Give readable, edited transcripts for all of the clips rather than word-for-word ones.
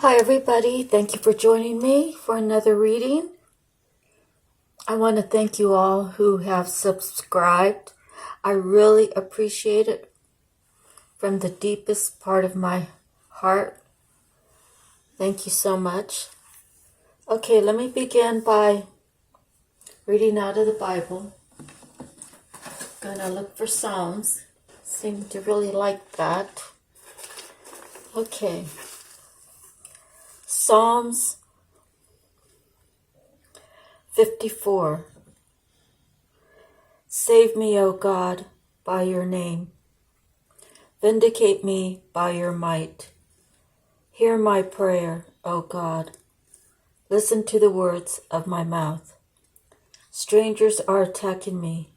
Hi everybody, thank you for joining me for another reading. I want to thank you all who have subscribed. I really appreciate it from the deepest part of my heart. Thank you so much. Okay, let me begin by reading out of the Bible. Gonna look for Psalms. Seem to really like that. Okay. Psalms 54. Save me, O God, by your name. Vindicate me by your might. Hear my prayer, O God. Listen to the words of my mouth. Strangers are attacking me.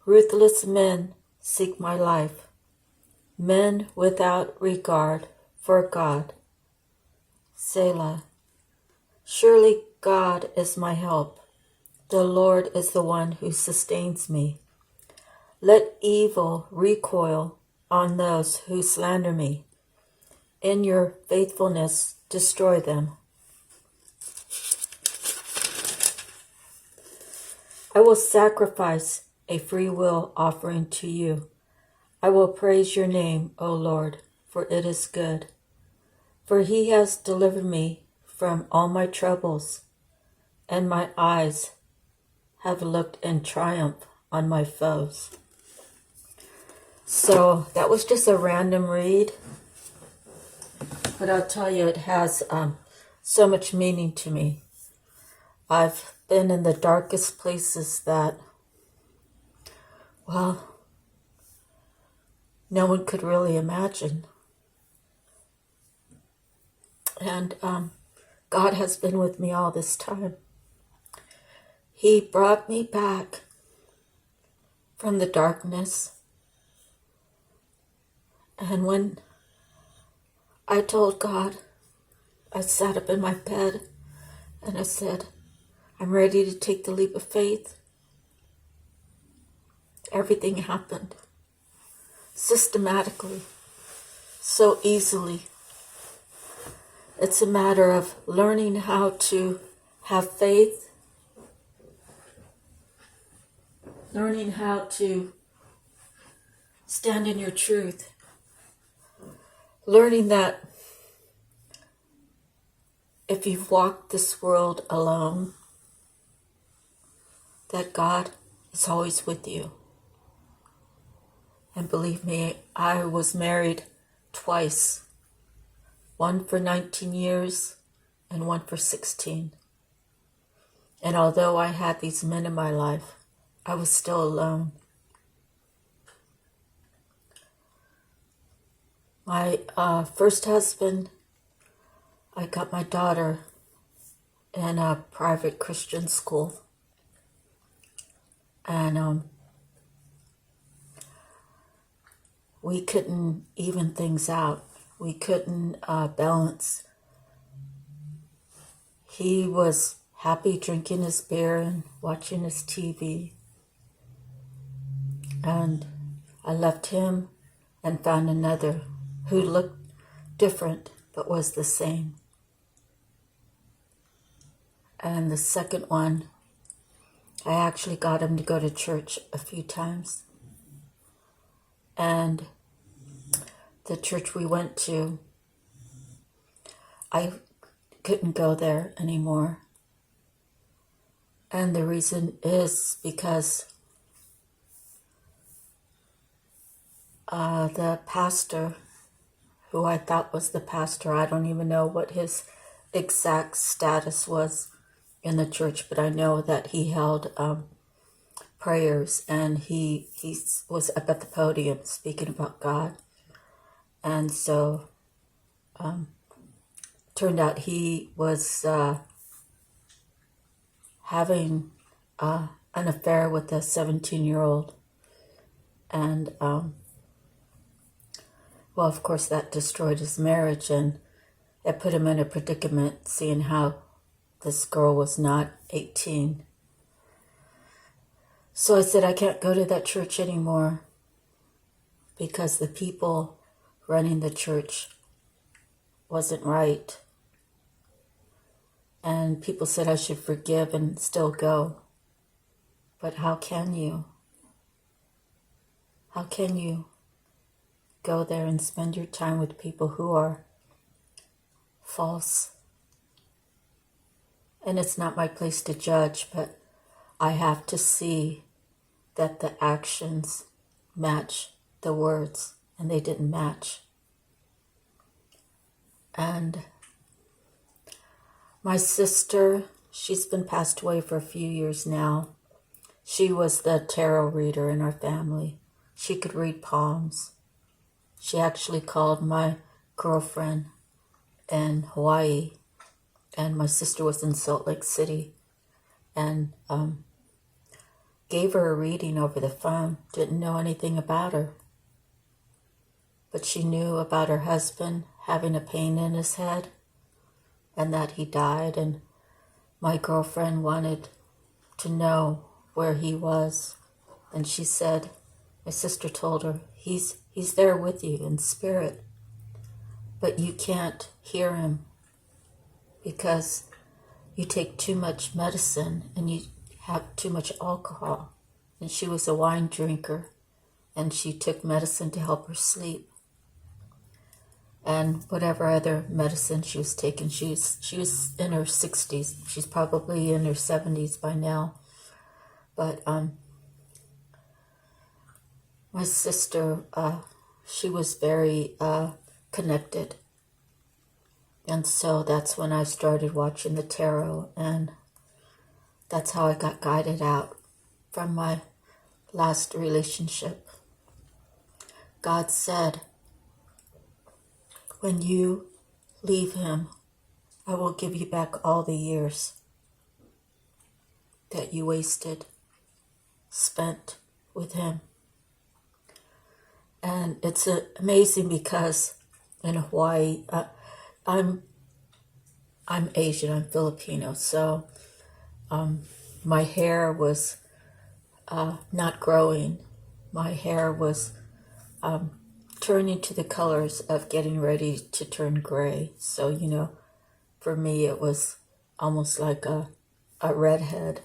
Ruthless men seek my life. Men without regard for God. Selah. Surely God is my help. The Lord is the one who sustains me. Let evil recoil on those who slander me. In your faithfulness, destroy them. I will sacrifice a free will offering to you. I will praise your name, O Lord, for it is good. For he has delivered me from all my troubles, and my eyes have looked in triumph on my foes. So that was just a random read, but I'll tell you, it has so much meaning to me. I've been in the darkest places that, well, no one could really imagine. And God has been with me all this time. He brought me back from the darkness. And when I told God, I sat up in my bed and I said, I'm ready to take the leap of faith. Everything happened systematically, so easily. It's a matter of learning how to have faith, learning how to stand in your truth, learning that if you've walked this world alone, that God is always with you. And believe me, I was married twice. One for 19 years and one for 16. And although I had these men in my life, I was still alone. My first husband, I got my daughter in a private Christian school. And we couldn't even things out. We couldn't balance. He was happy drinking his beer and watching his TV. And I left him and found another who looked different but was the same. And the second one, I actually got him to go to church a few times. And the church we went to, I couldn't go there anymore. And the reason is because the pastor, who I thought was the pastor, I don't even know what his exact status was in the church, but I know that he held prayers, and he was up at the podium speaking about God. And so turned out he was having an affair with a 17-year-old. And well, of course, that destroyed his marriage, and it put him in a predicament, seeing how this girl was not 18. So I said, I can't go to that church anymore because the people running the church wasn't right. And people said I should forgive and still go. But how can you? How can you go there and spend your time with people who are false? And it's not my place to judge, but I have to see that the actions match the words, and they didn't match. And my sister, she's been passed away for a few years now. She was the tarot reader in our family. She could read palms. She actually called my girlfriend in Hawaii, and my sister was in Salt Lake City, and gave her a reading over the phone. Didn't know anything about her, but she knew about her husband having a pain in his head and that he died, and my girlfriend wanted to know where he was, and she said, my sister told her, he's there with you in spirit, but you can't hear him because you take too much medicine and you have too much alcohol. And she was a wine drinker, and she took medicine to help her sleep. And whatever other medicine she was taking, she was in her 60s. She's probably in her 70s by now. But my sister, she was very connected. And so that's when I started watching the tarot, and that's how I got guided out from my last relationship. God said, when you leave him, I will give you back all the years that you wasted, spent with him. And it's amazing because in Hawaii, I'm Asian, I'm Filipino, so my hair was not growing. My hair was turning to the colors of getting ready to turn gray. So, for me it was almost like a redhead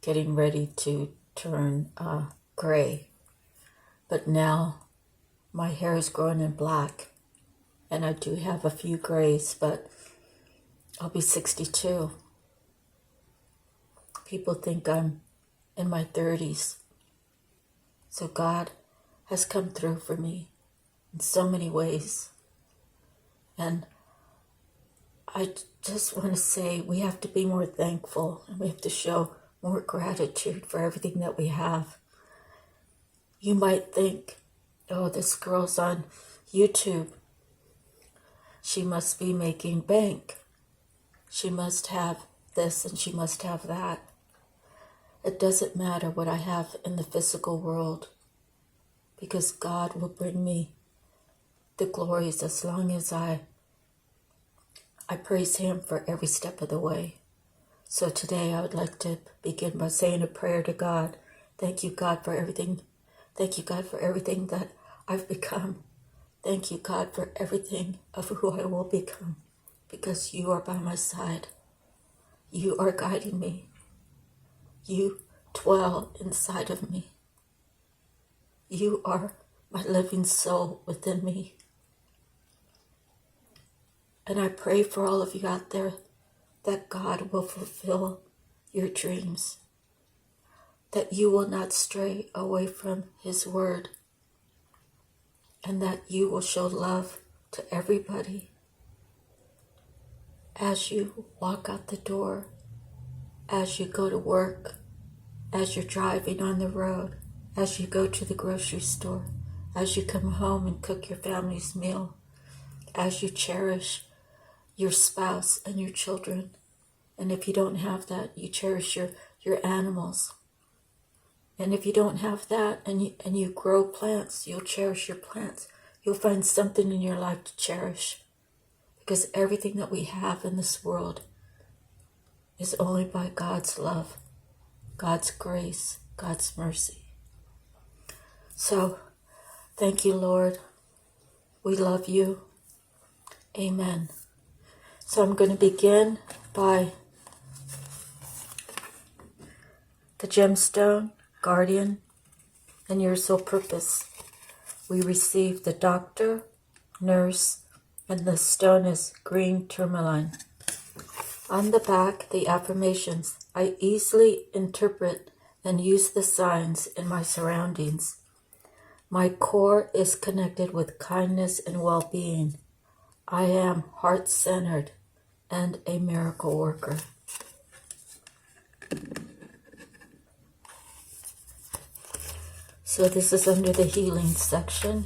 getting ready to turn gray. But now my hair is growing in black, and I do have a few grays, but I'll be 62. People think I'm in my 30s. So God has come through for me in so many ways. And I just want to say we have to be more thankful, and we have to show more gratitude for everything that we have. You might think, oh, this girl's on YouTube. She must be making bank. She must have this and she must have that. It doesn't matter what I have in the physical world, because God will bring me the glories as long as I praise him for every step of the way. So today I would like to begin by saying a prayer to God. Thank you, God, for everything. Thank you, God, for everything that I've become. Thank you, God, for everything of who I will become, because you are by my side. You are guiding me. You dwell inside of me. You are my living soul within me. And I pray for all of you out there that God will fulfill your dreams, that you will not stray away from his word, and that you will show love to everybody as you walk out the door, as you go to work, as you're driving on the road, as you go to the grocery store, as you come home and cook your family's meal, as you cherish your spouse and your children. And if you don't have that, you cherish your animals. And if you don't have that and you grow plants, you'll cherish your plants. You'll find something in your life to cherish. Because everything that we have in this world is only by God's love, God's grace, God's mercy. So, thank you, Lord. We love you. Amen. So I'm going to begin by the gemstone, guardian, and your sole purpose. We receive the doctor, nurse, and the stone is green tourmaline. On the back, the affirmations. I easily interpret and use the signs in my surroundings. My core is connected with kindness and well-being. I am heart-centered and a miracle worker. So this is under the healing section.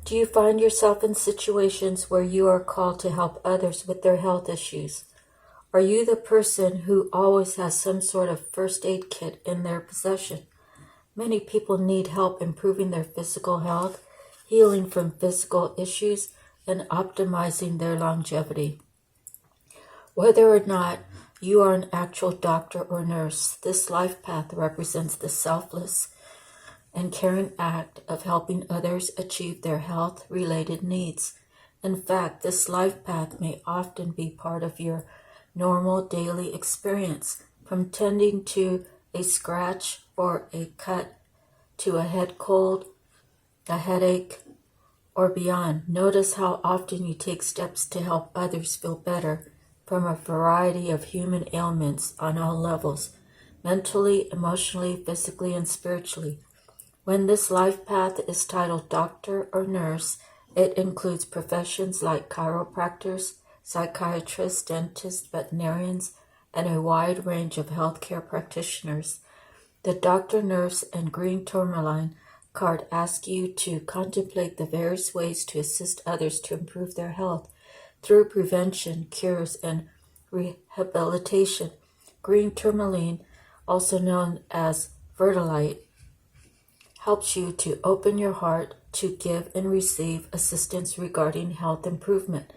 Do you find yourself in situations where you are called to help others with their health issues? Are you the person who always has some sort of first aid kit in their possession? Many people need help improving their physical health, healing from physical issues, and optimizing their longevity. Whether or not you are an actual doctor or nurse, this life path represents the selfless and caring act of helping others achieve their health-related needs. In fact, this life path may often be part of your normal daily experience, from tending to a scratch or a cut to a head cold, a headache, or beyond. Notice how often you take steps to help others feel better from a variety of human ailments on all levels, mentally, emotionally, physically, and spiritually. When this life path is titled doctor or nurse, it includes professions like chiropractors, psychiatrists, dentists, veterinarians, and a wide range of healthcare practitioners. The doctor, nurse, and green tourmaline card asks you to contemplate the various ways to assist others to improve their health through prevention, cures, and rehabilitation. Green tourmaline, also known as verdolite, helps you to open your heart to give and receive assistance regarding health improvement.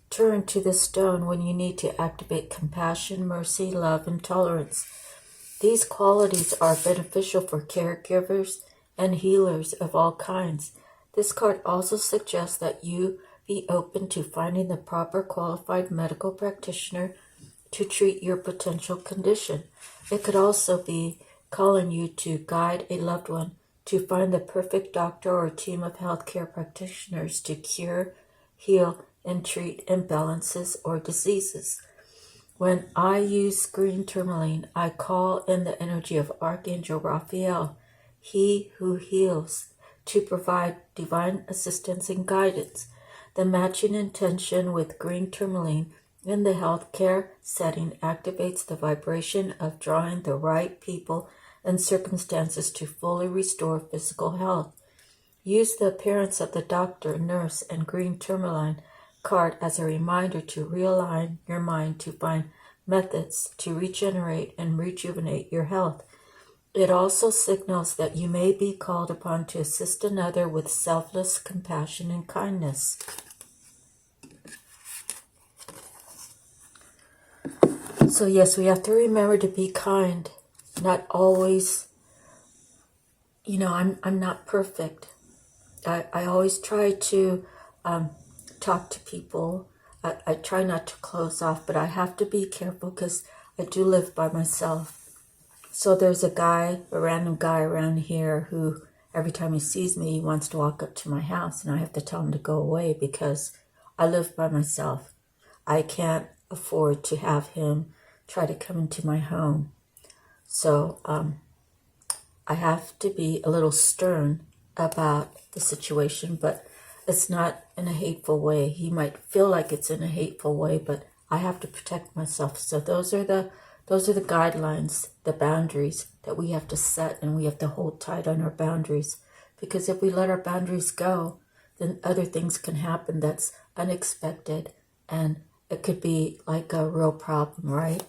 Turn to the stone when you need to activate compassion, mercy, love, and tolerance. These qualities are beneficial for caregivers and healers of all kinds. This card also suggests that you be open to finding the proper qualified medical practitioner to treat your potential condition. It could also be calling you to guide a loved one to find the perfect doctor or team of healthcare practitioners to cure, heal, and treat imbalances or diseases. When I use green tourmaline, I call in the energy of Archangel Raphael, he who heals, to provide divine assistance and guidance. The matching intention with green tourmaline in the healthcare setting activates the vibration of drawing the right people and circumstances to fully restore physical health. Use the appearance of the doctor, nurse, and green tourmaline card as a reminder to realign your mind to find methods to regenerate and rejuvenate your health. It also signals that you may be called upon to assist another with selfless compassion and kindness. So yes, we have to remember to be kind. Not always, I'm not perfect. I always try to talk to people. I try not to close off, but I have to be careful because I do live by myself. So there's a random guy around here who every time he sees me, he wants to walk up to my house, and I have to tell him to go away because I live by myself. I can't afford to have him try to come into my home. So I have to be a little stern about the situation, but it's not in a hateful way. He might feel like it's in a hateful way, but I have to protect myself. So those are the guidelines, the boundaries that we have to set, and we have to hold tight on our boundaries. Because if we let our boundaries go, then other things can happen that's unexpected, and it could be like a real problem, right?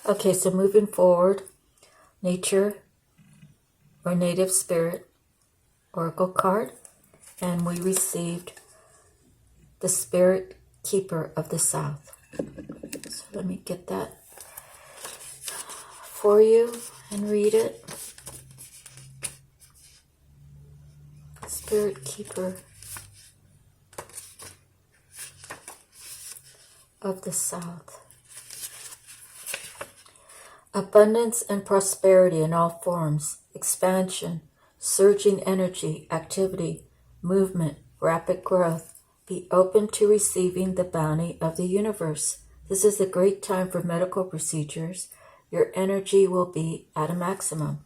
Okay, so moving forward, nature or native spirit oracle card, and we received the spirit keeper of the south. So let me get that for you and read it. Spirit Keeper of the South. Abundance and prosperity in all forms, expansion, surging energy, activity, movement, rapid growth. Be open to receiving the bounty of the universe. This is a great time for medical procedures. Your energy will be at a maximum.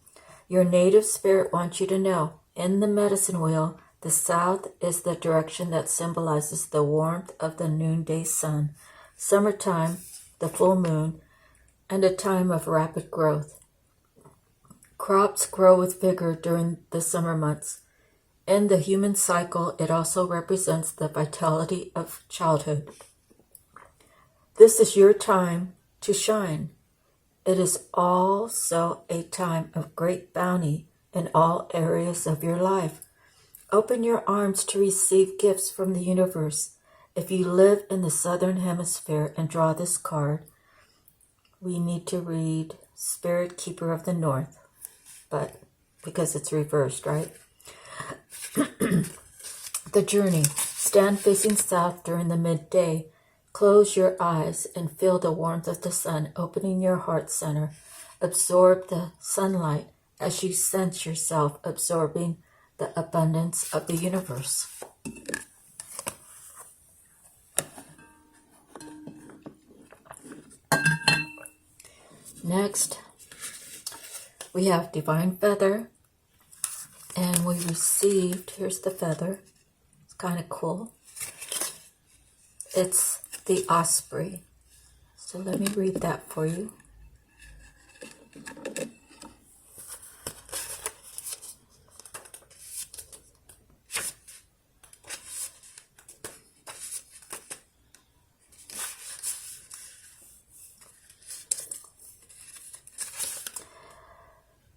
Your native spirit wants you to know, in the medicine wheel, the south is the direction that symbolizes the warmth of the noonday sun, summertime, the full moon, and a time of rapid growth. Crops grow with vigor during the summer months. In the human cycle, it also represents the vitality of childhood. This is your time to shine. It is also a time of great bounty in all areas of your life. Open your arms to receive gifts from the universe. If you live in the southern hemisphere and draw this card, we need to read Spirit Keeper of the North, but because it's reversed, right? The journey. Stand facing south during the midday. Close your eyes and feel the warmth of the sun opening your heart center. Absorb the sunlight as you sense yourself absorbing the abundance of the universe. Next, we have Divine Feather, and we received, here's the feather, it's kind of cool. It's the osprey. So let me read that for you.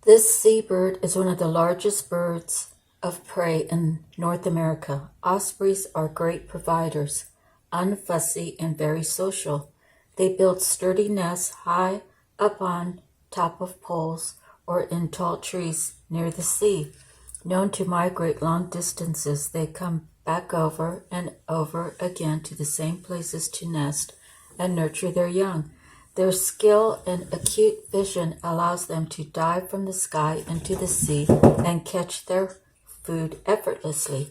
This seabird is one of the largest birds of prey in North America. Ospreys are great providers, unfussy and very social. They build sturdy nests high up on top of poles or in tall trees near the sea. Known to migrate long distances, they come back over and over again to the same places to nest and nurture their young. Their skill and acute vision allows them to dive from the sky into the sea and catch their food effortlessly.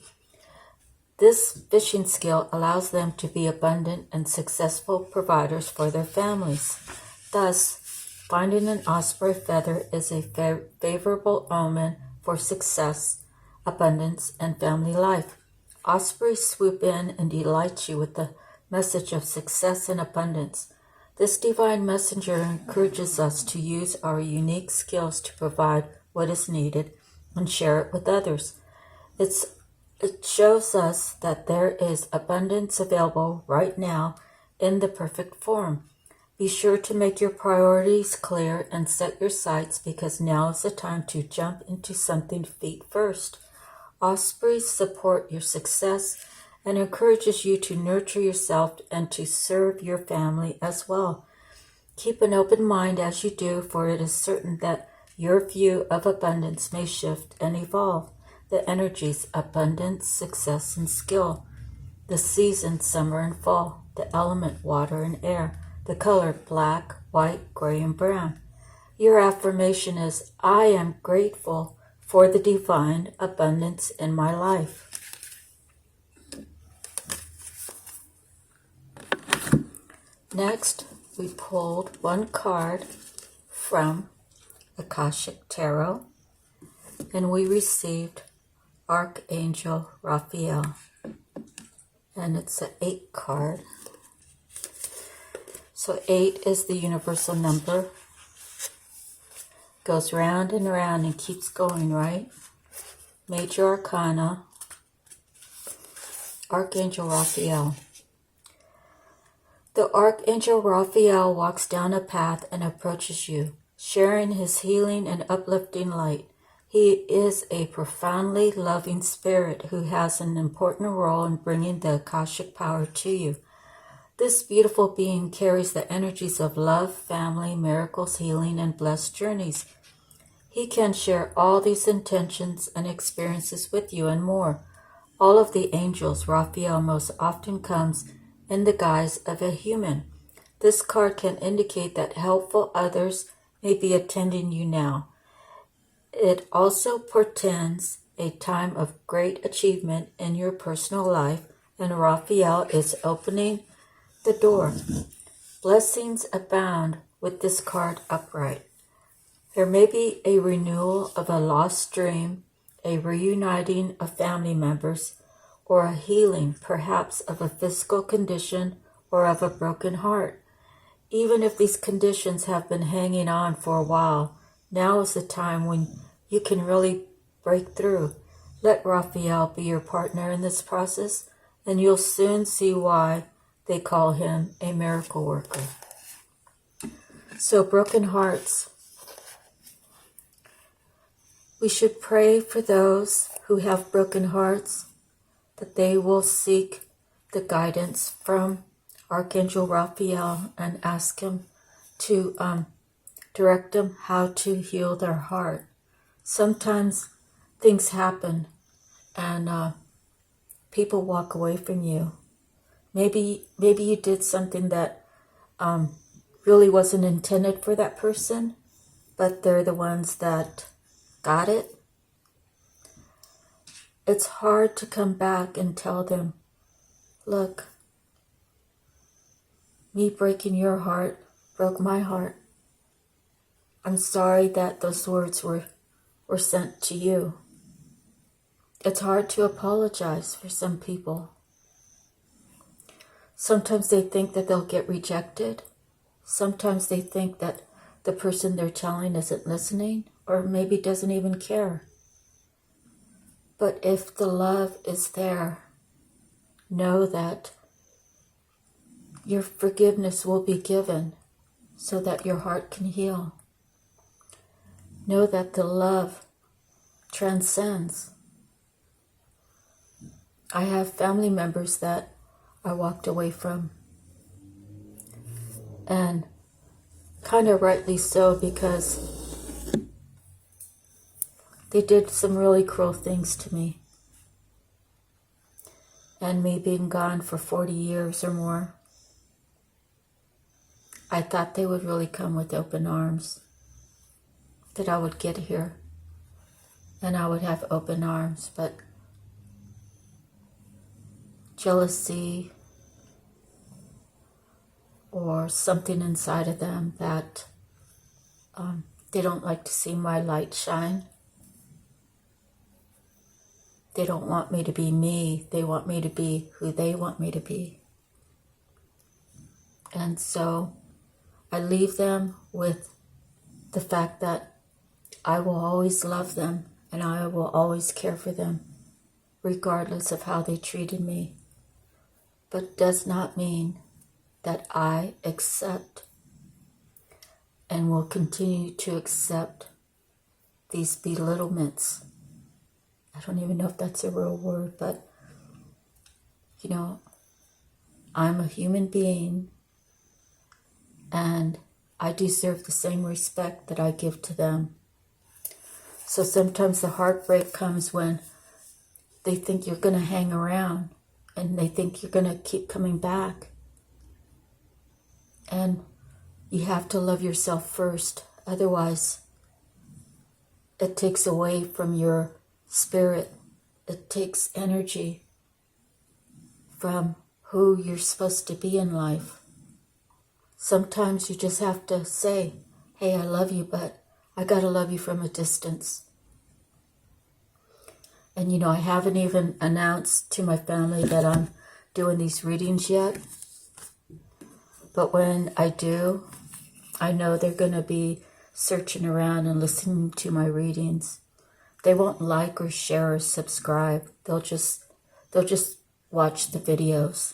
This fishing skill allows them to be abundant and successful providers for their families. Thus, finding an osprey feather is a favorable omen for success, abundance, and family life. Ospreys swoop in and delight you with the message of success and abundance. This divine messenger encourages us to use our unique skills to provide what is needed and share it with others. It shows us that there is abundance available right now in the perfect form. Be sure to make your priorities clear and set your sights, because now is the time to jump into something feet first. Ospreys support your success and encourages you to nurture yourself and to serve your family as well. Keep an open mind as you do, for it is certain that your view of abundance may shift and evolve. The energies: abundance, success, and skill. The seasons: summer and fall. The element: water and air. The color: black, white, gray, and brown. Your affirmation is, I am grateful for the divine abundance in my life. Next, we pulled one card from Akashic Tarot, and we received Archangel Raphael, and it's an 8 card. So 8 is the universal number. Goes round and round and keeps going, right? Major Arcana, Archangel Raphael. The Archangel Raphael walks down a path and approaches you, sharing his healing and uplifting light. He is a profoundly loving spirit who has an important role in bringing the Akashic power to you. This beautiful being carries the energies of love, family, miracles, healing, and blessed journeys. He can share all these intentions and experiences with you and more. All of the angels, Raphael most often comes in the guise of a human. This card can indicate that helpful others may be attending you now. It also portends a time of great achievement in your personal life, and Raphael is opening the door. Blessings abound with this card upright. There may be a renewal of a lost dream, a reuniting of family members, or a healing, perhaps of a physical condition or of a broken heart. Even if these conditions have been hanging on for a while, now is the time when you can really break through. Let Raphael be your partner in this process, and you'll soon see why they call him a miracle worker. So, broken hearts. We should pray for those who have broken hearts, that they will seek the guidance from Archangel Raphael and ask him to direct them how to heal their heart. Sometimes things happen and people walk away from you. Maybe you did something that really wasn't intended for that person, but they're the ones that got it. It's hard to come back and tell them, look, me breaking your heart broke my heart. I'm sorry that those words were sent to you. It's hard to apologize for some people. Sometimes they think that they'll get rejected. Sometimes they think that the person they're telling isn't listening, or maybe doesn't even care. But if the love is there, know that your forgiveness will be given so that your heart can heal. Know that the love transcends. I have family members that I walked away from, and kind of rightly so, because they did some really cruel things to me. And me being gone for 40 years or more, I thought they would really come with open arms, that I would get here and I would have open arms, but jealousy or something inside of them that they don't like to see my light shine. They don't want me to be me. They want me to be who they want me to be. And so I leave them with the fact that I will always love them and I will always care for them, regardless of how they treated me. But does not mean that I accept and will continue to accept these belittlements. I don't even know if that's a real word, but I'm a human being and I deserve the same respect that I give to them. So sometimes the heartbreak comes when they think you're going to hang around and they think you're going to keep coming back. And you have to love yourself first. Otherwise, it takes away from your spirit. It takes energy from who you're supposed to be in life. Sometimes you just have to say, hey, I love you, but I got to love you from a distance. And I haven't even announced to my family that I'm doing these readings yet. But when I do, I know they're going to be searching around and listening to my readings. They won't like or share or subscribe. They'll just watch the videos.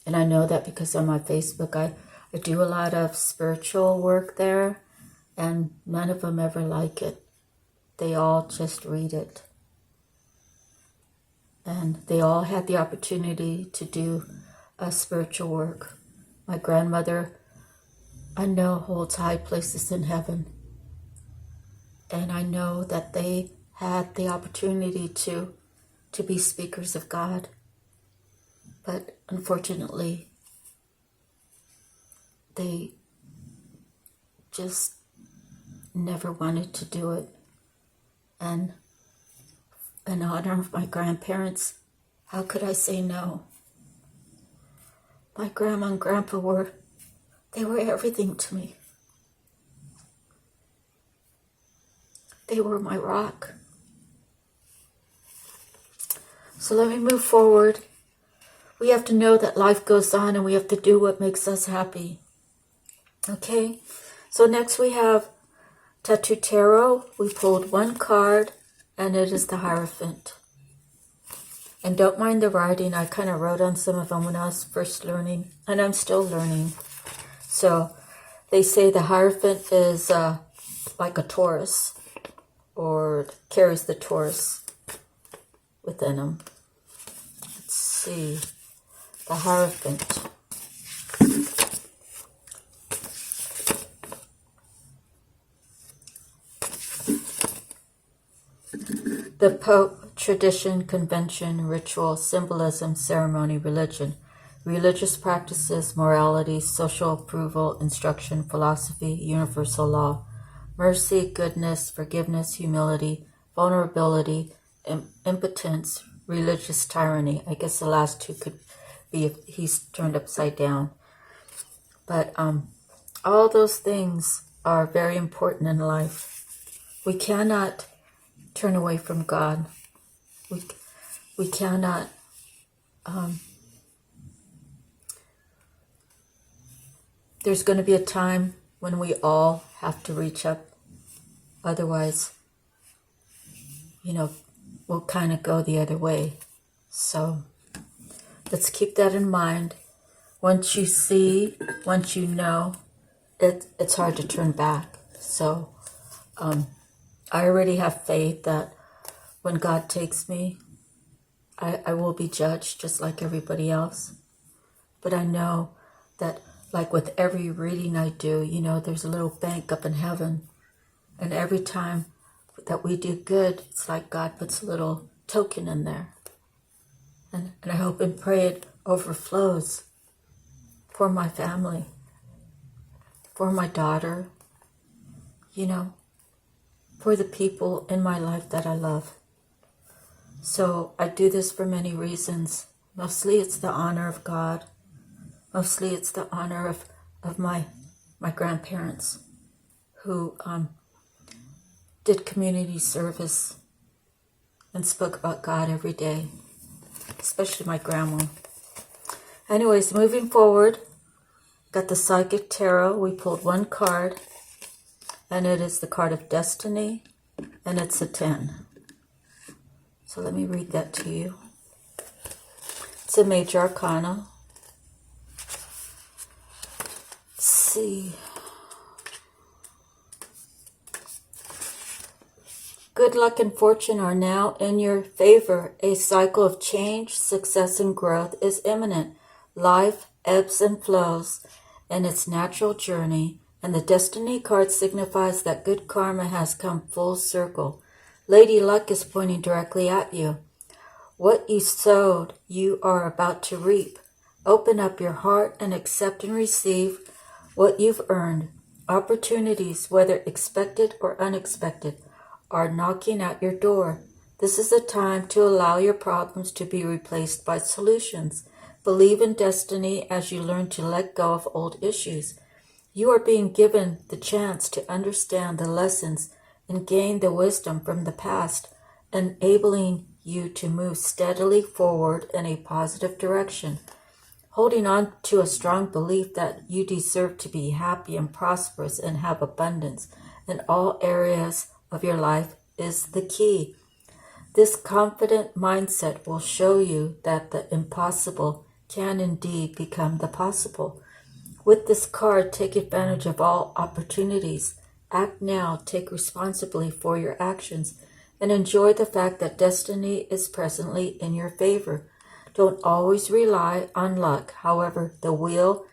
And I know that because on my Facebook, I do a lot of spiritual work there, and none of them ever like it. They all just read it. And they all had the opportunity to do spiritual work. My grandmother, I know, holds high places in heaven. And I know that they had the opportunity to be speakers of God. But unfortunately, they just never wanted to do it. And in honor of my grandparents, how could I say no? My grandma and grandpa were everything to me. They were my rock. So let me move forward. We have to know that life goes on and we have to do what makes us happy. Okay? So next we have Tattoo Tarot. We pulled one card and it is the Hierophant. And don't mind the writing. I kind of wrote on some of them when I was first learning. And I'm still learning. So they say the Hierophant is like a Taurus. Or carries the Taurus within him. Let's see. The Hierophant. The Pope, tradition, convention, ritual, symbolism, ceremony, religion, religious practices, morality, social approval, instruction, philosophy, universal law, mercy, goodness, forgiveness, humility, vulnerability, impotence, religious tyranny. I guess the last two could be if he's turned upside down. But all those things are very important in life. We cannot turn away from God. We cannot there's going to be a time when we all have to reach up. Otherwise, we'll kind of go the other way. So let's keep that in mind. Once you see, once you know, it's hard to turn back. So I already have faith that when God takes me, I will be judged just like everybody else. But I know that, like with every reading I do, there's a little bank up in heaven. And every time that we do good, it's like God puts a little token in there. And I hope and pray it overflows for my family, for my daughter, for the people in my life that I love. So I do this for many reasons. Mostly it's the honor of God. Mostly it's the honor of my grandparents who did community service and spoke about God every day, especially my grandma. Anyways, moving forward, got the Psychic Tarot. We pulled one card, and it is the card of Destiny, and it's a 10. So let me read that to you. It's a Major Arcana. Let's see. Good luck and fortune are now in your favor. A cycle of change, success, and growth is imminent. Life ebbs and flows in its natural journey, and the Destiny card signifies that good karma has come full circle. Lady Luck is pointing directly at you. What you sowed, you are about to reap. Open up your heart and accept and receive what you've earned. Opportunities, whether expected or unexpected, are knocking at your door. This is a time to allow your problems to be replaced by solutions. Believe in destiny as you learn to let go of old issues. You are being given the chance to understand the lessons and gain the wisdom from the past, enabling you to move steadily forward in a positive direction. Holding on to a strong belief that you deserve to be happy and prosperous and have abundance in all areas of your life is the key. This confident mindset will show you that the impossible can indeed become the possible. With this card, take advantage of all opportunities. Act now, take responsibility for your actions, and enjoy the fact that destiny is presently in your favor. Don't always rely on luck. However, the wheel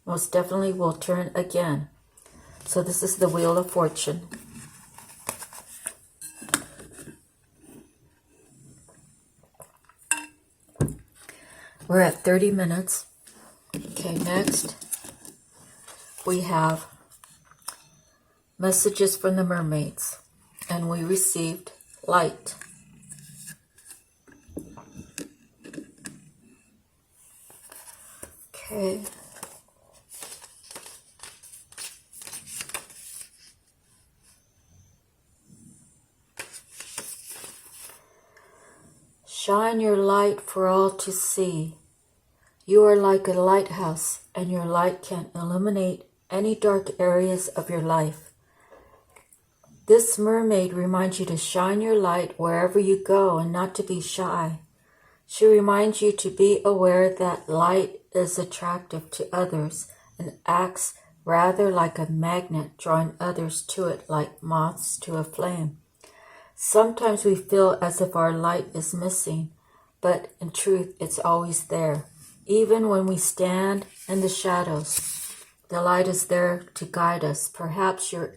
most definitely will turn again. So this is the Wheel of Fortune. We're at 30 minutes. Okay, next we have messages from the mermaids, and we received light. Okay. Shine your light for all to see. You are like a lighthouse, and your light can illuminate any dark areas of your life. This mermaid reminds you to shine your light wherever you go and not to be shy. She reminds you to be aware that light is attractive to others and acts rather like a magnet, drawing others to it like moths to a flame. Sometimes we feel as if our light is missing, but in truth it's always there. Even when we stand in the shadows, the light is there to guide us. Perhaps your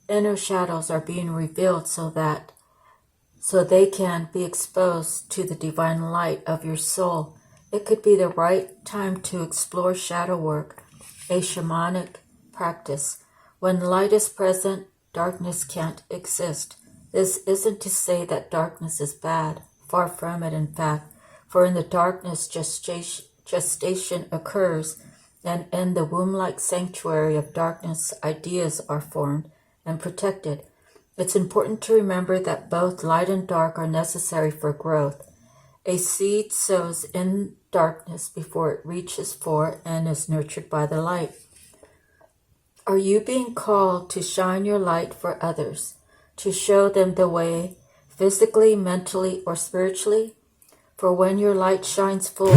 inner shadows are being revealed so they can be exposed to the divine light of your soul. It could be the right time to explore shadow work, a shamanic practice. When light is present, darkness can't exist. This isn't to say that darkness is bad. Far from it, in fact. For in the darkness, gestation occurs, and in the womb-like sanctuary of darkness, ideas are formed and protected. It's important to remember that both light and dark are necessary for growth. A seed sows in darkness before it reaches for and is nurtured by the light. Are you being called to shine your light for others, to show them the way, physically, mentally, or spiritually? For when your light shines fully,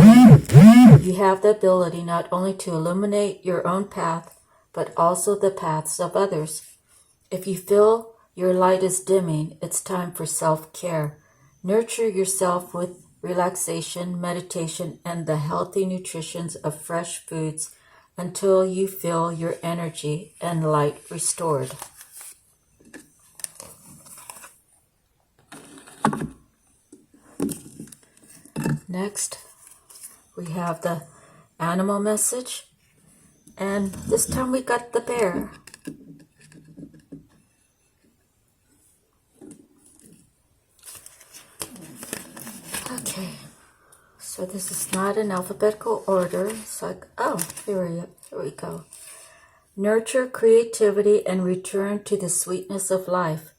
you have the ability not only to illuminate your own path, but also the paths of others. If you feel your light is dimming, it's time for self-care. Nurture yourself with relaxation, meditation, and the healthy nutrition of fresh foods until you feel your energy and light restored. Next, we have the animal message, and this time we got the bear. Okay, so this is not in alphabetical order. It's like, oh, here we go. Nurture creativity and return to the sweetness of life.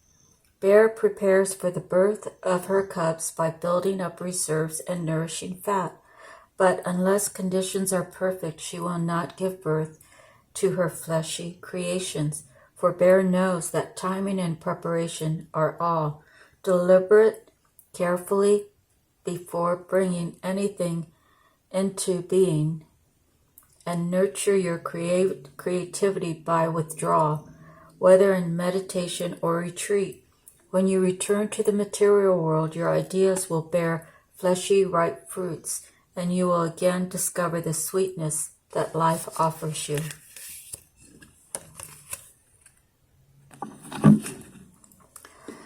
Bear prepares for the birth of her cubs by building up reserves and nourishing fat. But unless conditions are perfect, she will not give birth to her fleshy creations. For Bear knows that timing and preparation are all deliberate, carefully, before bringing anything into being, and nurture your creativity by withdrawal, whether in meditation or retreat. When you return to the material world, your ideas will bear fleshy, ripe fruits, and you will again discover the sweetness that life offers you.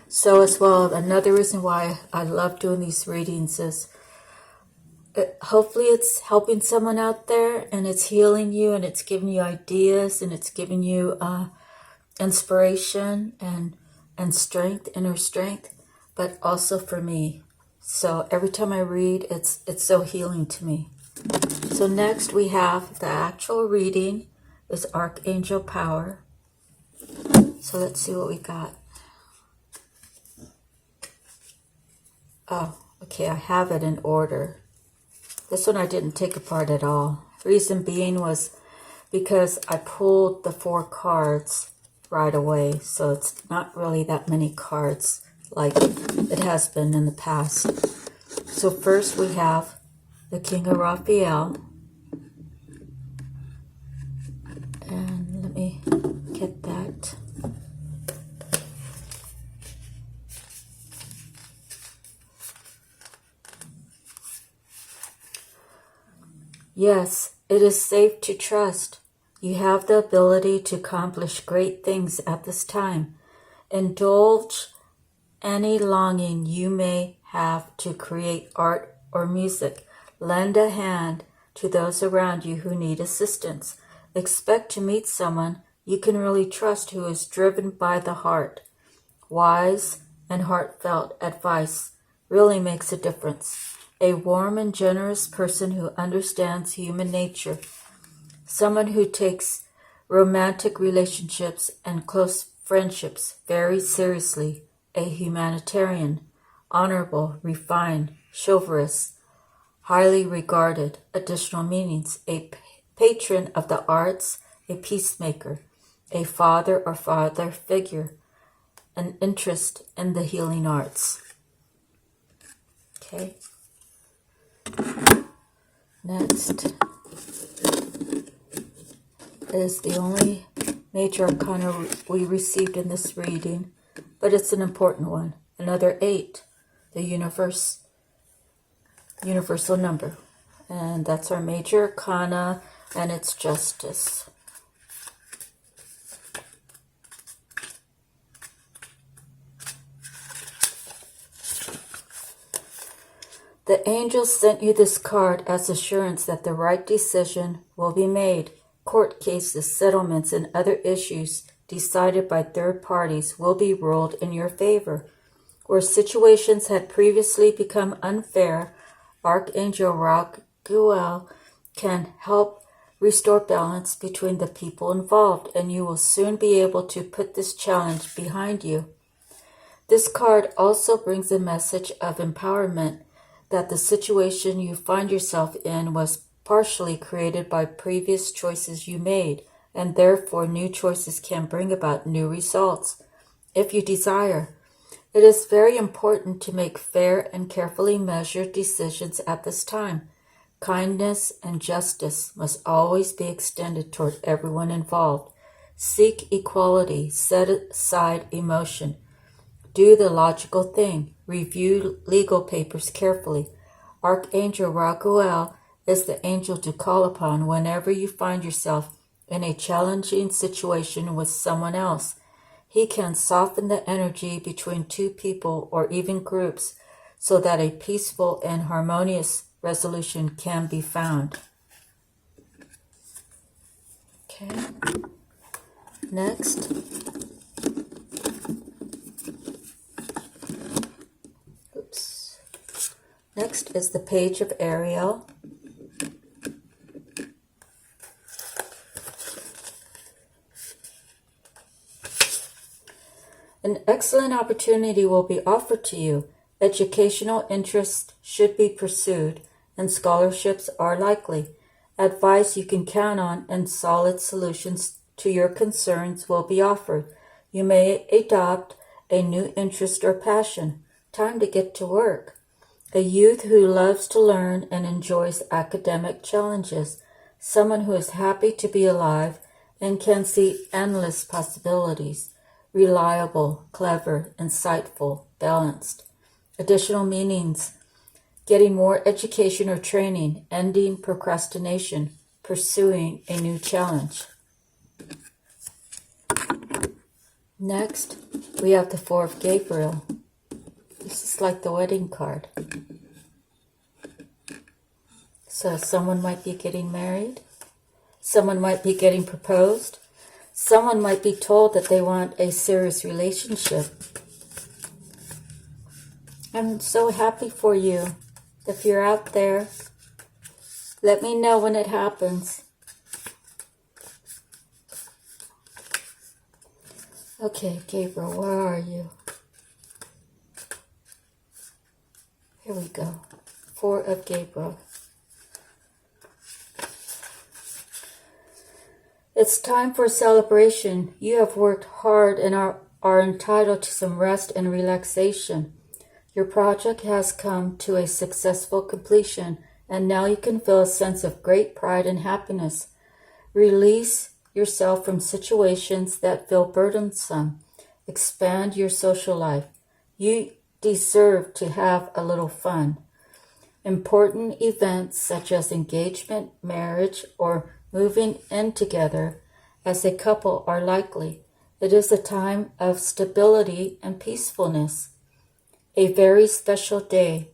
So as well, another reason why I love doing these readings is hopefully it's helping someone out there, and it's healing you, and it's giving you ideas, and it's giving you inspiration and strength, inner strength, but also for me. So every time I read, it's so healing to me. So next we have the actual reading is Archangel Power. So let's see what we got. Oh, okay, I have it in order. This one I didn't take apart at all. Reason being was because I pulled the 4 cards right away, so it's not really that many cards like it has been in the past. So first we have the King of Raphael, and let me get that. Yes, it is safe to trust. You have the ability to accomplish great things at this time. Indulge any longing you may have to create art or music. Lend a hand to those around you who need assistance. Expect to meet someone you can really trust who is driven by the heart. Wise and heartfelt advice really makes a difference. A warm and generous person who understands human nature. Someone who takes romantic relationships and close friendships very seriously. A humanitarian, honorable, refined, chivalrous, highly regarded. Additional meanings: a patron of the arts, a peacemaker, a father or father figure, an interest in the healing arts. Okay. Next is the only major arcana we received in this reading, but it's an important one. Another 8, the universal number. And that's our major arcana, and it's justice. The angels sent you this card as assurance that the right decision will be made. Court cases, settlements, and other issues decided by third parties will be ruled in your favor. Where situations had previously become unfair, Archangel Raguel can help restore balance between the people involved, and you will soon be able to put this challenge behind you. This card also brings a message of empowerment, that the situation you find yourself in was partially created by previous choices you made, and therefore new choices can bring about new results, if you desire. It is very important to make fair and carefully measured decisions at this time. Kindness and justice must always be extended toward everyone involved. Seek equality, set aside emotion. Do the logical thing. Review legal papers carefully. Archangel Raguel is the angel to call upon whenever you find yourself in a challenging situation with someone else. He can soften the energy between two people or even groups so that a peaceful and harmonious resolution can be found. Okay. Next. Next is the page of Ariel. An excellent opportunity will be offered to you. Educational interests should be pursued, and scholarships are likely. Advice you can count on and solid solutions to your concerns will be offered. You may adopt a new interest or passion. Time to get to work. A youth who loves to learn and enjoys academic challenges. Someone who is happy to be alive and can see endless possibilities. Reliable, clever, insightful, balanced. Additional meanings: getting more education or training, ending procrastination, pursuing a new challenge. Next, we have the 4 of Gabriel. This is like the wedding card. So someone might be getting married. Someone might be getting proposed. Someone might be told that they want a serious relationship. I'm so happy for you. If you're out there, let me know when it happens. Okay, Gabriel, where are you? Here we go. 4 of Gabriel. It's time for celebration. You have worked hard and are entitled to some rest and relaxation. Your project has come to a successful completion, and now you can feel a sense of great pride and happiness. Release yourself from situations that feel burdensome. Expand your social life. You deserve to have a little fun. Important events such as engagement, marriage, or moving in together as a couple are likely. It is a time of stability and peacefulness. A very special day,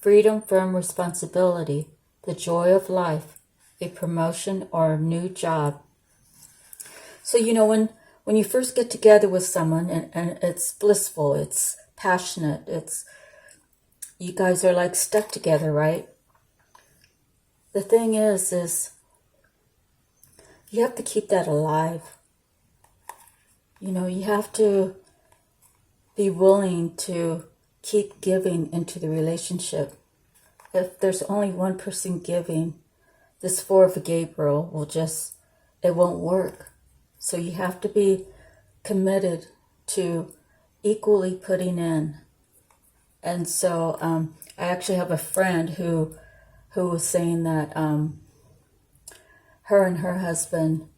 freedom from responsibility, the joy of life, a promotion or a new job. So, when you first get together with someone and it's blissful, it's passionate, you guys are like stuck together, right? The thing is you have to keep that alive. You have to be willing to keep giving into the relationship. If there's only one person giving, this Four of Gabriel it won't work. So you have to be committed to equally putting in. And so I actually have a friend who was saying that her and her husband,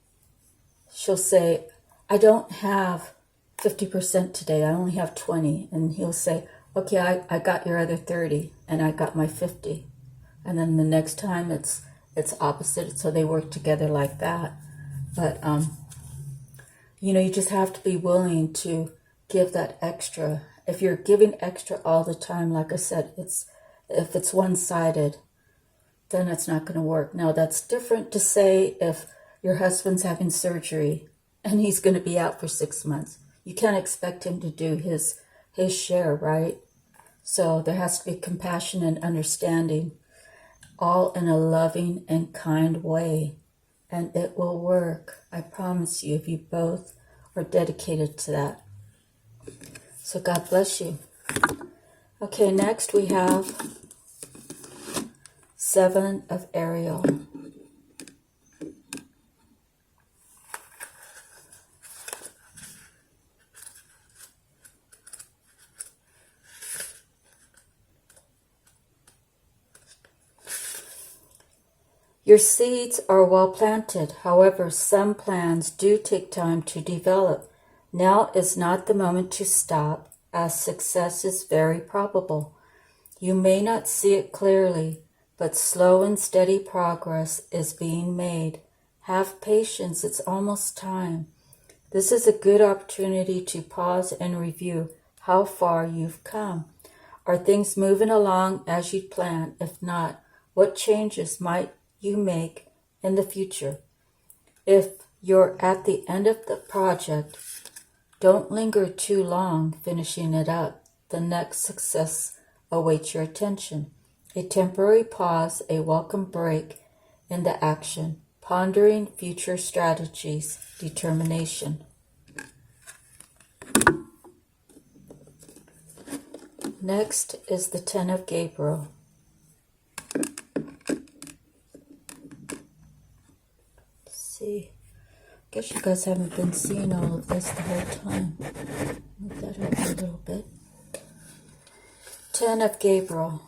she'll say, I don't have 50% today, I only have 20. And he'll say, okay, I got your other 30 and I got my 50. And then the next time it's opposite. So they work together like that. But, you just have to be willing to give that extra. If you're giving extra all the time, like I said, if it's one-sided, then it's not going to work. Now, that's different to say if your husband's having surgery and he's going to be out for 6 months. You can't expect him to do his share, right? So there has to be compassion and understanding, all in a loving and kind way. And it will work. I promise you, if you both are dedicated to that. So God bless you. Okay, next we have 7 of Ariel. Your seeds are well planted. However, some plans do take time to develop. Now is not the moment to stop, as success is very probable. You may not see it clearly, but slow and steady progress is being made. Have patience, it's almost time. This is a good opportunity to pause and review how far you've come. Are things moving along as you'd planned? If not, what changes might you make in the future? If you're at the end of the project, don't linger too long finishing it up. The next success awaits your attention. A temporary pause, a welcome break in the action, pondering future strategies, determination. Next is the 10 of Gabriel. See, I guess you guys haven't been seeing all of this the whole time. Move that over a little bit. 10 of Gabriel.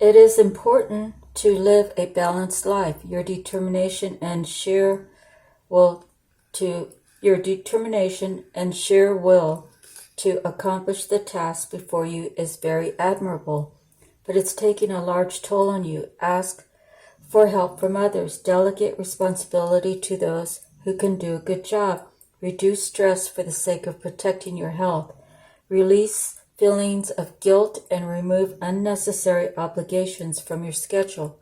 It is important to live a balanced life. Your determination and sheer will to accomplish the task before you is very admirable, but it's taking a large toll on you. Ask for help from others. Delegate responsibility to those who can do a good job. Reduce stress for the sake of protecting your health. Release feelings of guilt and remove unnecessary obligations from your schedule.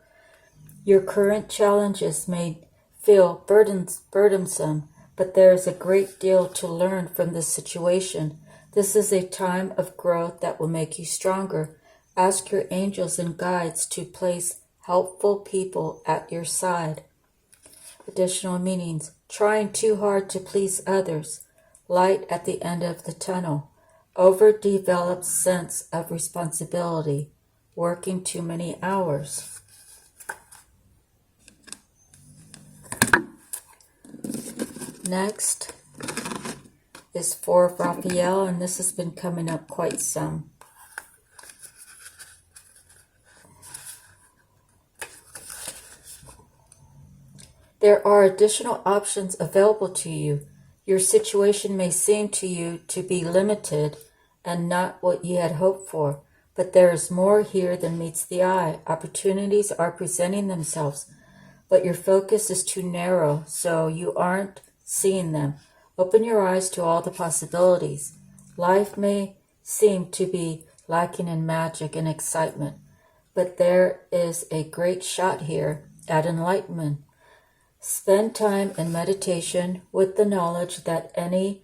Your current challenges may feel burdensome, but there is a great deal to learn from this situation. This is a time of growth that will make you stronger. Ask your angels and guides to place helpful people at your side. Additional meanings: trying too hard to please others, light at the end of the tunnel, overdeveloped sense of responsibility, working too many hours. Next is 4 of Raphael, and this has been coming up quite some. There are additional options available to you. Your situation may seem to you to be limited and not what you had hoped for. But there is more here than meets the eye. Opportunities are presenting themselves, but your focus is too narrow, so you aren't seeing them. Open your eyes to all the possibilities. Life may seem to be lacking in magic and excitement, but there is a great shot here at enlightenment. Spend time in meditation with the knowledge that any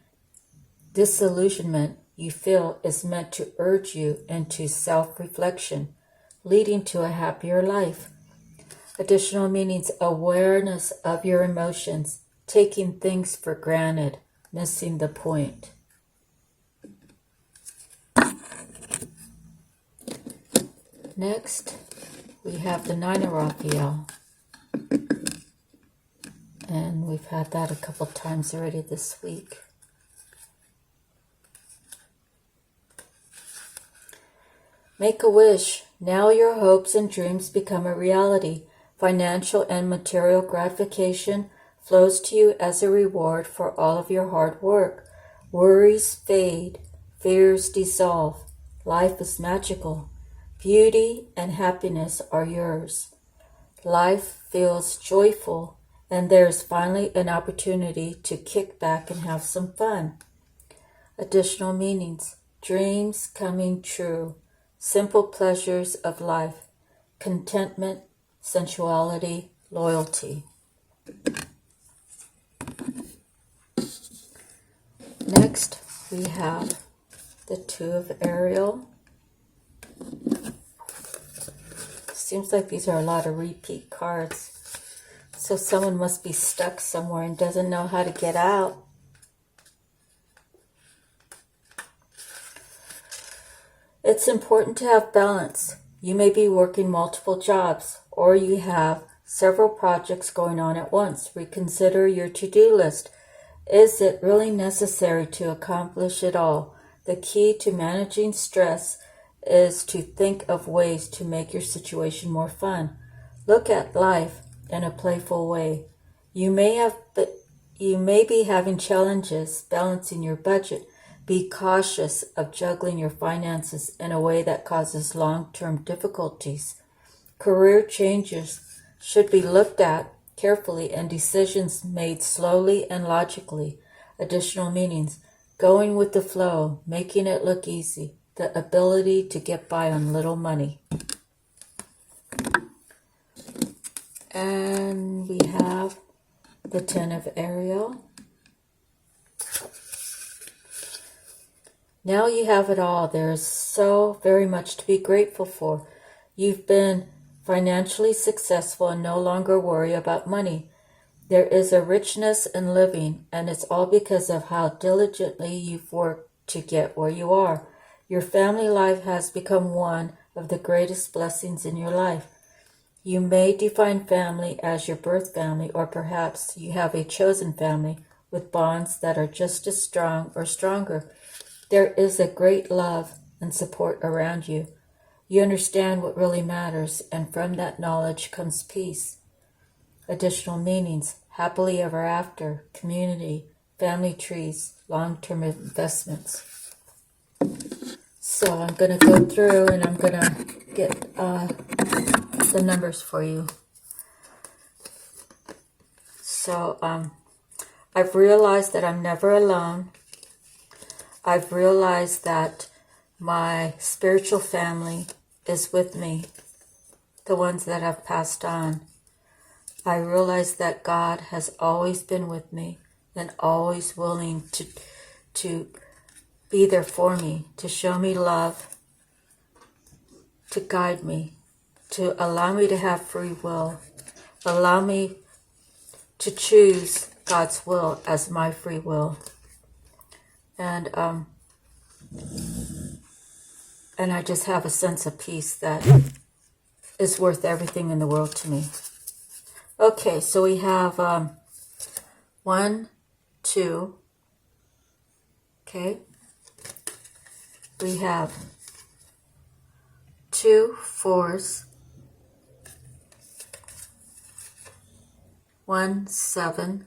disillusionment you feel is meant to urge you into self-reflection, leading to a happier life. Additional meanings: awareness of your emotions, taking things for granted, missing the point. Next, we have the Nine of Raphael. And we've had that a couple times already this week. Make a wish. Now your hopes and dreams become a reality. Financial and material gratification flows to you as a reward for all of your hard work. Worries fade. Fears dissolve. Life is magical. Beauty and happiness are yours. Life feels joyful, and there is finally an opportunity to kick back and have some fun. Additional meanings: dreams coming true, simple pleasures of life, contentment, sensuality, loyalty. Next, we have the Two of Ariel. Seems like these are a lot of repeat cards. So someone must be stuck somewhere and doesn't know how to get out. It's important to have balance. You may be working multiple jobs, or you have several projects going on at once. Reconsider your to-do list. Is it really necessary to accomplish it all? The key to managing stress is to think of ways to make your situation more fun. Look at life in a playful way. You may be having challenges balancing your budget. Be cautious of juggling your finances in a way that causes long-term difficulties. Career changes should be looked at carefully and decisions made slowly and logically. Additional meanings: going with the flow, making it look easy, the ability to get by on little money. And we have the Ten of Ariel. Now you have it all. There is so very much to be grateful for. You've been financially successful and no longer worry about money. There is a richness in living, and it's all because of how diligently you've worked to get where you are. Your family life has become one of the greatest blessings in your life. You may define family as your birth family, or perhaps you have a chosen family with bonds that are just as strong or stronger. There is a great love and support around you. You understand what really matters, and from that knowledge comes peace. Additional meanings: happily ever after, community, family trees, long-term investments. So I'm going to go through and I'm going to get the numbers for you. So I've realized that I'm never alone. I've realized that my spiritual family is with me, the ones that have passed on. I realize that God has always been with me and always willing to be there for me, to show me love, to guide me, to allow me to have free will, allow me to choose God's will as my free will. And I just have a sense of peace that is worth everything in the world to me. Okay, so we have 1, 2. Okay. We have 2 4s, 1 7,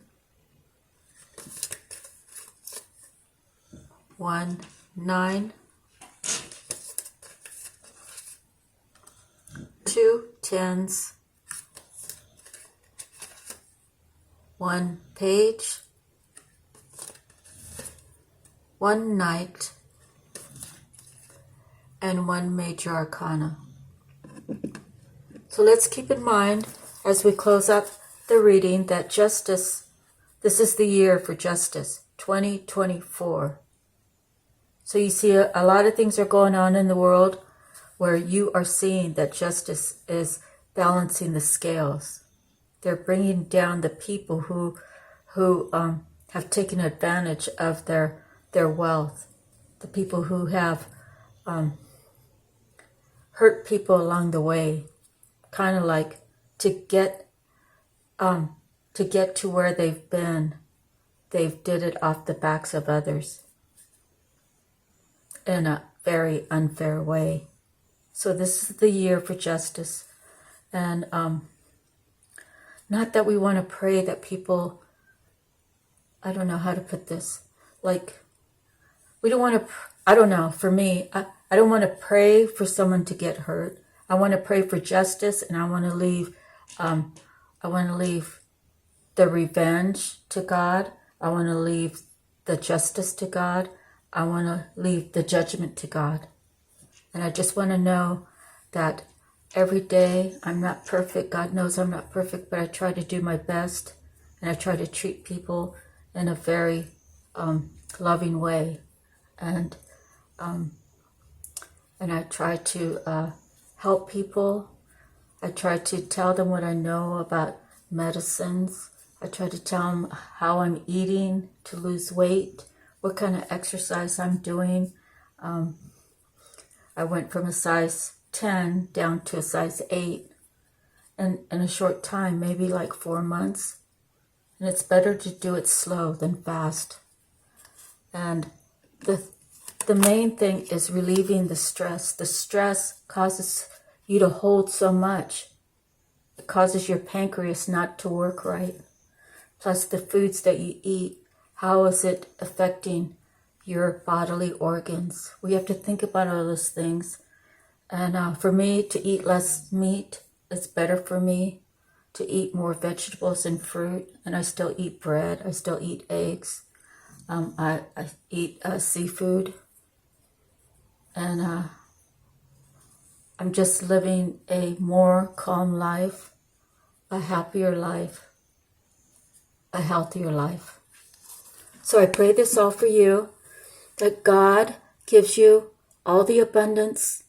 1 9, 2 tens, 1 page, 1 knight, and 1 major arcana. So let's keep in mind as we close up the reading that justice, this is the year for justice, 2024. So you see a lot of things are going on in the world where you are seeing that justice is balancing the scales. They're bringing down the people who have taken advantage of their wealth, the people who have hurt people along the way, kind of like to get to where they've been. They've did it off the backs of others in a very unfair way. So this is the year for justice. And not that we want to pray that people, I don't know how to put this, like, we don't want to, I don't know, for me, I don't want to pray for someone to get hurt. I want to pray for justice, and I want to leave the revenge to God. I want to leave the justice to God. I want to leave the judgment to God. And I just want to know that every day I'm not perfect. God knows I'm not perfect, but I try to do my best, and I try to treat people in a very loving way, and I try to help people. I try to tell them what I know about medicines. I try to tell them how I'm eating to lose weight, what kind of exercise I'm doing. I went from a size 10 down to a size 8 in a short time, maybe like 4 months. And it's better to do it slow than fast. And the main thing is relieving the stress. The stress causes you to hold so much. It causes your pancreas not to work right. Plus the foods that you eat, how is it affecting your bodily organs? We have to think about all those things. And for me to eat less meat, it's better for me to eat more vegetables and fruit. And I still eat bread. I still eat eggs. I eat seafood. And I'm just living a more calm life, a happier life, a healthier life. So I pray this all for you, that God gives you all the abundance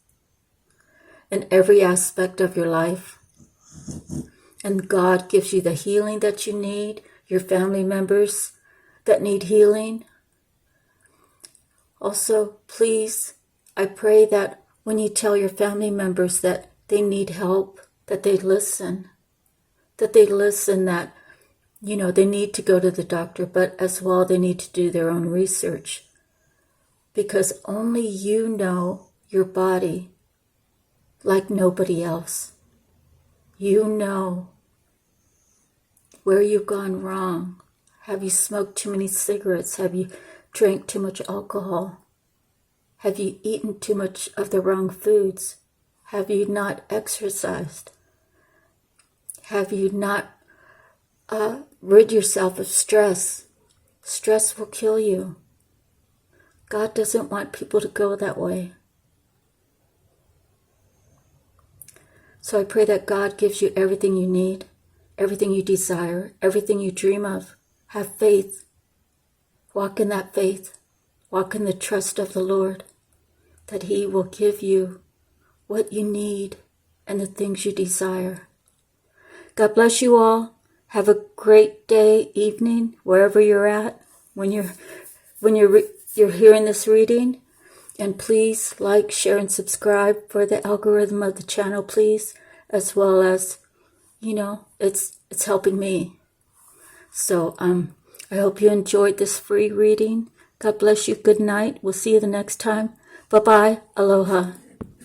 in every aspect of your life. And God gives you the healing that you need, your family members that need healing. Also, please, I pray that when you tell your family members that they need help, that they listen, that, you know, they need to go to the doctor, but as well, they need to do their own research. Because only you know your body like nobody else. You know where you've gone wrong. Have you smoked too many cigarettes? Have you drank too much alcohol? Have you eaten too much of the wrong foods? Have you not exercised? Have you not rid yourself of stress? Stress will kill you. God doesn't want people to go that way. So I pray that God gives you everything you need, everything you desire, everything you dream of. Have faith. Walk in that faith. Walk in the trust of the Lord, that He will give you what you need and the things you desire. God bless you all. Have a great day, evening, wherever you're at when you're hearing this reading. And please like, share, and subscribe for the algorithm of the channel, please, as well as, you know, it's helping me. So I hope you enjoyed this free reading. God bless you. Good night. We'll see you the next time. Bye-bye. Aloha.